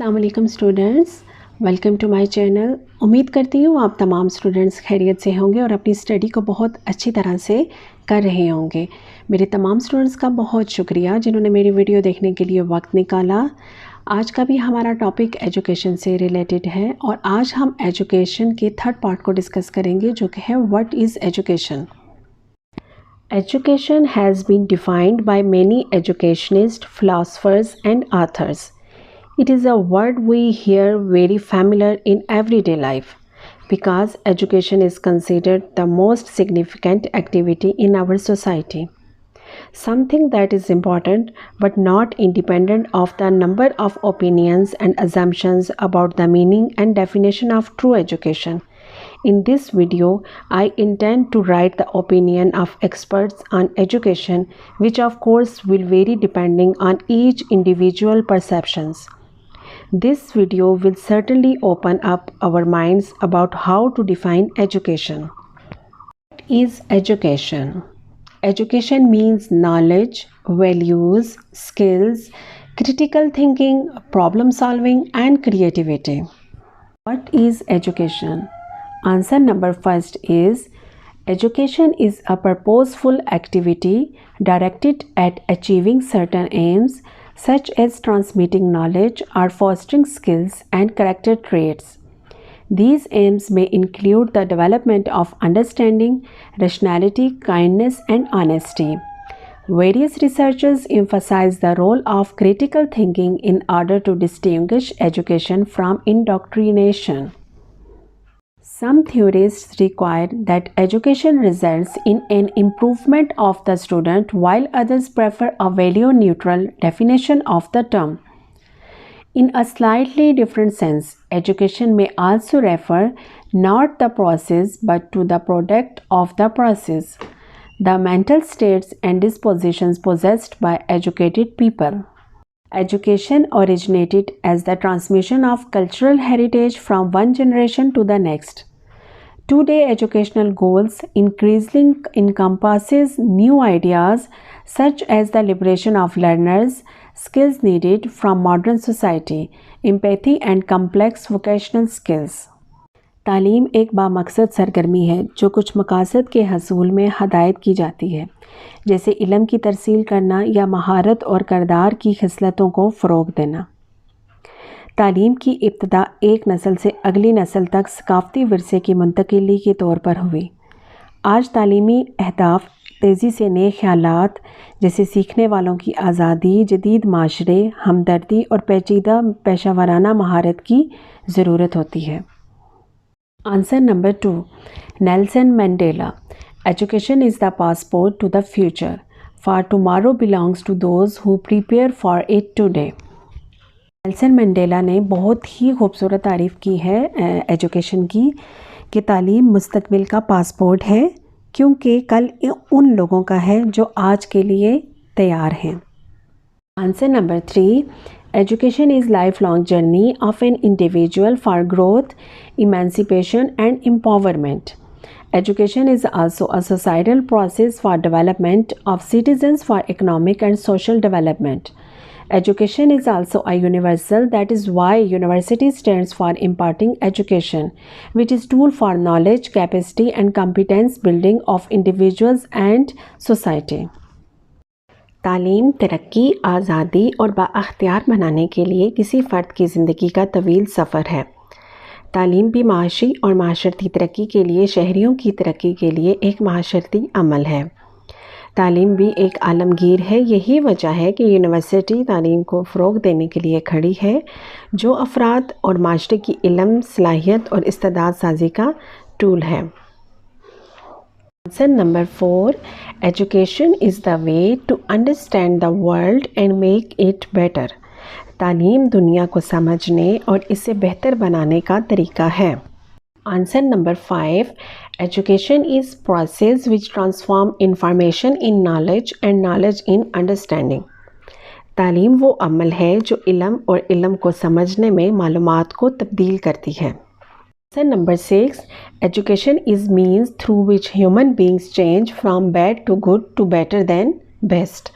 अस्सलाम वालेकुम students, welcome to my channel. उम्मीद करती हूँ आप तमाम स्टूडेंट्स खैरियत से होंगे और अपनी स्टडी को बहुत अच्छी तरह से कर रहे होंगे। मेरे तमाम स्टूडेंट्स का बहुत शुक्रिया जिन्होंने मेरी वीडियो देखने के लिए वक्त निकाला। आज का भी हमारा टॉपिक एजुकेशन से रिलेटेड है और आज हम एजुकेशन के थर्ड पार्ट को डिस्कस करेंगे जो कि है what is education. Education has been defined by many educationists, philosophers, and authors. It is a word we hear very familiar in everyday life because education is considered the most significant activity in our society. Something that is important but not independent of the number of opinions and assumptions about the meaning and definition of true education. In this video, I intend to write the opinion of experts on education, which of course will vary depending on each individual perceptions. This video will certainly open up our minds about how to define education. What is education? Education means knowledge, values, skills, critical thinking, problem solving, and creativity. What is education? Answer number first is education is a purposeful activity directed at achieving certain aims such as transmitting knowledge or fostering skills and character traits. These aims may include the development of understanding, rationality, kindness, and honesty. Various researchers emphasize the role of critical thinking in order to distinguish education from indoctrination. Some theorists require that education results in an improvement of the student, while others prefer a value-neutral definition of the term. In a slightly different sense, education may also refer not the process but to the product of the process, the mental states and dispositions possessed by educated people. Education originated as the transmission of cultural heritage from one generation to the next. Today, educational goals increasingly encompasses new ideas such as the liberation of learners, skills needed from modern society, empathy and complex vocational skills. तालीम एक बामकसद सरगर्मी है जो कुछ मकासद के हसूल में हदायत की जाती है, जैसे इल्म की तरसील करना या महारत और किरदार की खिसलतों को फ़रोग़ देना। तालीम की इब्तिदा एक नस्ल से अगली नस्ल तक सकाफ़ती विरसे की मुंतकिली के तौर पर हुई। आज तालीमी अहदाफ तेज़ी से नए ख़यालात जैसे सीखने वालों की आज़ादी, जदीद माशरे, हमदर्दी और पेचीदा पेशावराना महारत की ज़रूरत होती है। Answer number 2, Nelson Mandela. Education is the passport to the future, for tomorrow belongs to those who prepare for it today. Nelson Mandela ने बहुत ही खूबसूरत तारीफ़ की है एजुकेशन की कि तालीम मुस्तकबिल का पासपोर्ट है क्योंकि कल उन लोगों का है जो आज के लिए तैयार हैं। Answer number 3, education is life long journey of an individual for growth, emancipation and empowerment. Education is also a societal process for development of citizens for economic and social development. Education is also a universal, that is why university stands for imparting education, which is tool for knowledge, capacity and competence building of individuals and society. तालीम तरक्की, आज़ादी और बाअख्तियार बनाने के लिए किसी फ़र्द की ज़िंदगी का तवील सफ़र है। तालीम भी माशी और माशरती तरक्की के लिए, शहरियों की तरक्की के लिए एक माशरती अमल है। तालीम भी एक आलमगीर है। यही वजह है कि यूनिवर्सिटी तालीम को फ़रोग़ देने के लिए खड़ी है, जो अफराद और माशरे की इल्म, सलाहियत और इस्तेदाद साजी का टूल है। Answer number 4, education is the way to understand the world and make it better. तालीम दुनिया को समझने और इसे बेहतर बनाने का तरीका है। Answer number 5, education is process which transform information in knowledge and knowledge in understanding. तालीम वो अमल है जो इल्म और इल्म को समझने में मालूमात को तब्दील करती है। Answer number 6, education is means through which human beings change from bad to good to better than best.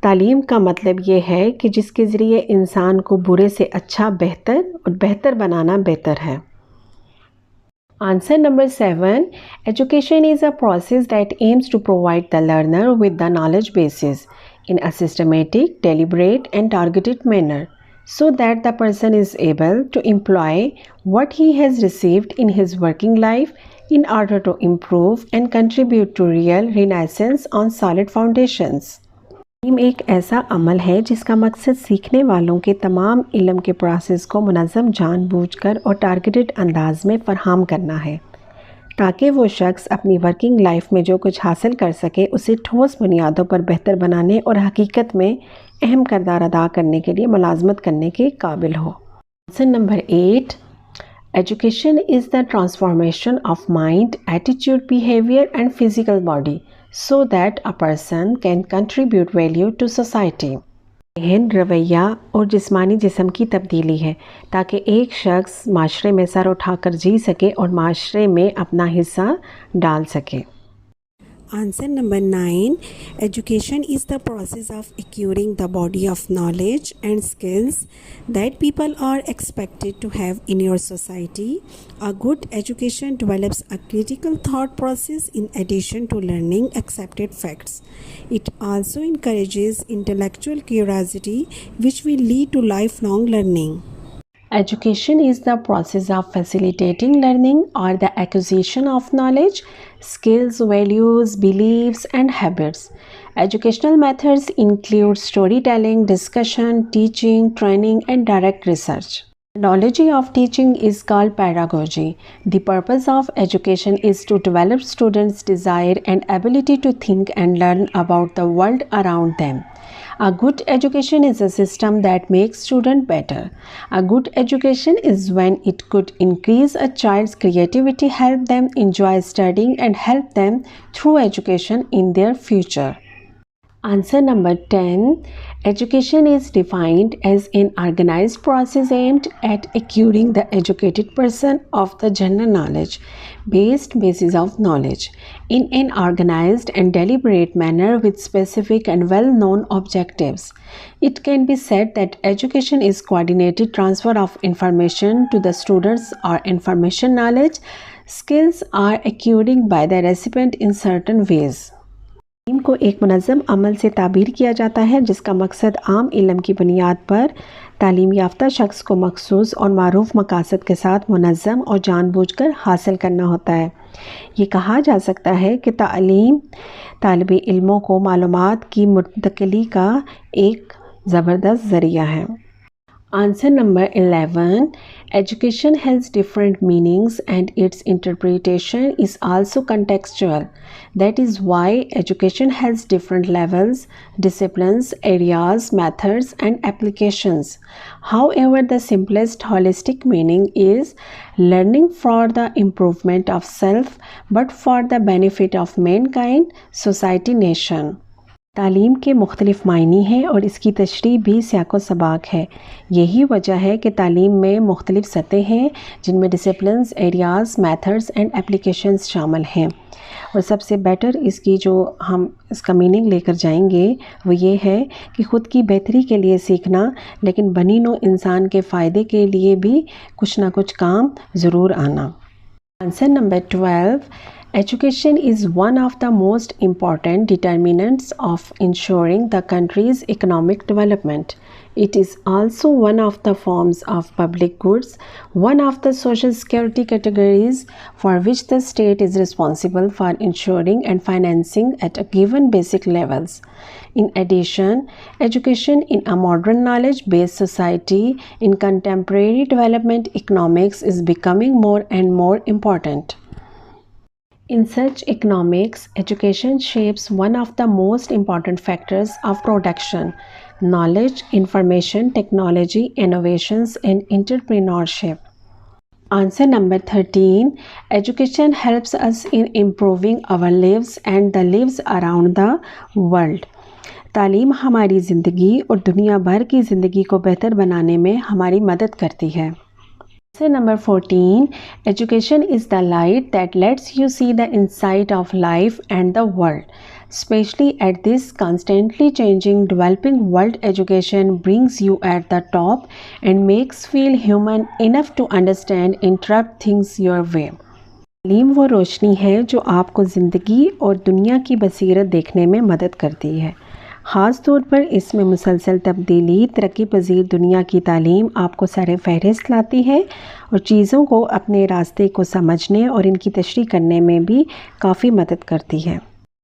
तालीम का मतलब ये है कि जिसके ज़रिए इंसान को बुरे से अच्छा बेहतर और बेहतर बनाना बेहतर है। Answer number 7. Education is a process that aims to provide the learner with the knowledge bases in a systematic, deliberate, and targeted manner so that the person is able to employ what he has received in his working life in order to improve and contribute to real renaissance on solid foundations. तालीम एक ऐसा अमल है जिसका मकसद सीखने वालों के तमाम इल्म के प्रोसेस को मुनज़्ज़म जानबूझकर और टारगेटेड अंदाज में फ़राहम करना है ताकि वो शख्स अपनी वर्किंग लाइफ में जो कुछ हासिल कर सके उसे ठोस बुनियादों पर बेहतर बनाने और हकीकत में अहम किरदार अदा करने के लिए मुलाजमत करने के काबिल हो। Answer number 8. Education is the transformation of mind, attitude, behavior and physical body so that a person can contribute value to society. जहन, रवैया और जिस्मानी जिस्म की तब्दीली है ताकि एक शख्स माशरे में सर उठाकर जी सके और माशरे में अपना हिस्सा डाल सके। Answer number 9. Education is the process of acquiring the body of knowledge and skills that people are expected to have in your society. A good education develops a critical thought process in addition to learning accepted facts. It also encourages intellectual curiosity, which will lead to lifelong learning. Education is the process of facilitating learning or the acquisition of knowledge, skills, values, beliefs, and habits. Educational methods include storytelling, discussion, teaching, training, and direct research. The methodology of teaching is called pedagogy. The purpose of education is to develop students' desire and ability to think and learn about the world around them. A good education is a system that makes students better. A good education is when it could increase a child's creativity, help them enjoy studying, and help them through education in their future. Answer number 10. Education is defined as an organized process aimed at acquiring the educated person of the general knowledge based basis of knowledge in an organized and deliberate manner with specific and well-known objectives. It can be said that education is coordinated transfer of information to the students or information knowledge skills are acquiring by the recipient in certain ways. तालीम को एक मुनज़्ज़म अमल से ताबीर किया जाता है जिसका मकसद आम इल्म की बुनियाद पर तालीम याफ्ता शख्स को मखसूस और मारूफ मकासद के साथ मुनज़्ज़म और जानबूझकर हासिल करना होता है। ये कहा जा सकता है कि तालीम तालिब इल्मों को मालूमात की मुंतकिली का एक ज़बरदस्त ज़रिया है। Answer number 11. Education has different meanings and its interpretation is also contextual. That is why education has different levels, disciplines, areas, methods, and applications. However, the simplest holistic meaning is learning for the improvement of self, but for the benefit of mankind, society, nation. तालीम के मुख्तलिफ़ मायने हैं और इसकी तशरीह भी सियाक़ो सबाक है। यही वजह है कि तालीम में मुख्तलिफ़ सतह हैं जिनमें disciplines, areas, methods and applications शामिल हैं और सबसे बेटर इसकी जो हम इसका मीनिंग लेकर जाएंगे वो ये है कि ख़ुद की बेहतरी के लिए सीखना लेकिन बनी नौ इंसान के फ़ायदे के लिए भी कुछ ना कुछ काम ज़रूर आना। Answer number 12. Education is one of the most important determinants of ensuring the country's economic development. It is also one of the forms of public goods, one of the social security categories for which the state is responsible for ensuring and financing at a given basic levels. In addition, education in a modern knowledge-based society in contemporary development economics is becoming more and more important. In such economics, education shapes one of the most important factors of production: knowledge, information, technology, innovations, and entrepreneurship. Answer number 13. Education helps us in improving our lives and the lives around the world. तालीम हमारी ज़िंदगी और दुनिया भर की ज़िंदगी को बेहतर बनाने में हमारी मदद करती है। Answer number 14. Education is the light that lets you see the inside of life and the world. Especially at this constantly changing developing world, education brings you at the top and makes feel human enough to understand interrupt things your way. तालीम वो रोशनी है जो आपको ज़िंदगी और दुनिया की बसीरत देखने में मदद करती है। ख़ास तौर पर इसमें मुसलसल तब्दीली, तरक्की पजीर दुनिया की तालीम आपको सर फहरिस्त लाती है और चीज़ों को अपने रास्ते को समझने और इनकी तशरीह करने में भी काफ़ी मदद करती है।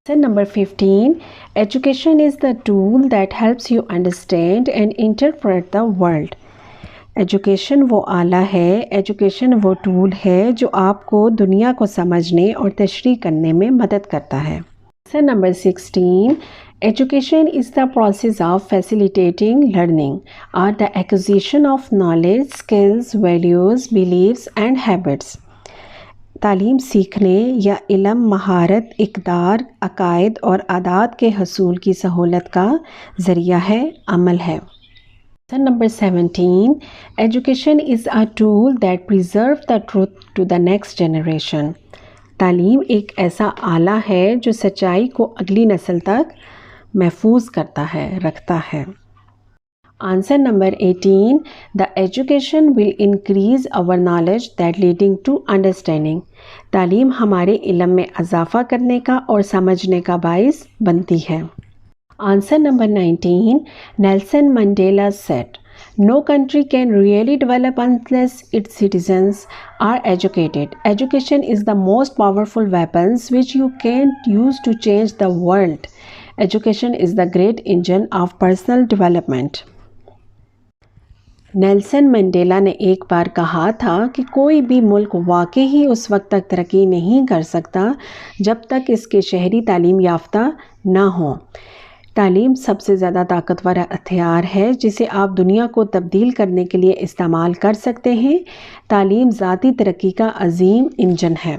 Lesson number 15. Education is the tool that helps you understand and interpret the world. Education वो आला है, एजुकेशन वो टूल है जो आपको दुनिया को समझने और तशरीह करने में मदद करता है। Lesson number 16. Education is the process of facilitating learning or the acquisition of knowledge, skills, values, beliefs and habits. तालीम सीखने या इल्म, महारत, इक़दार, अकायद और आदात के हसूल की सहूलत का ज़रिया है, अमल है। Lesson number 17. Education is a tool that preserves the truth to the next generation. तालीम एक ऐसा आला है जो सच्चाई को अगली नस्ल तक महफूज करता है, रखता है। Answer number 18. The education will increase our knowledge that leading to understanding. तालीम हमारे इल्म में इजाफा करने का और समझने का बाइस बनती है। Answer number 19. Nelson Mandela said, "No country can really develop unless its citizens are educated. Education is the most powerful weapons which you can use to change the world. Education is the great engine of personal development." Nelson Mandela ने एक बार कहा था कि कोई भी मुल्क वाकई ही उस वक्त तक तरक्की नहीं कर सकता जब तक इसके शहरी तालीम याफ्ता ना हो। तालीम सबसे ज़्यादा ताकतवर हथियार है जिसे आप दुनिया को तब्दील करने के लिए इस्तेमाल कर सकते हैं। तालीम ज़ाती तरक्की का अजीम इंजन है।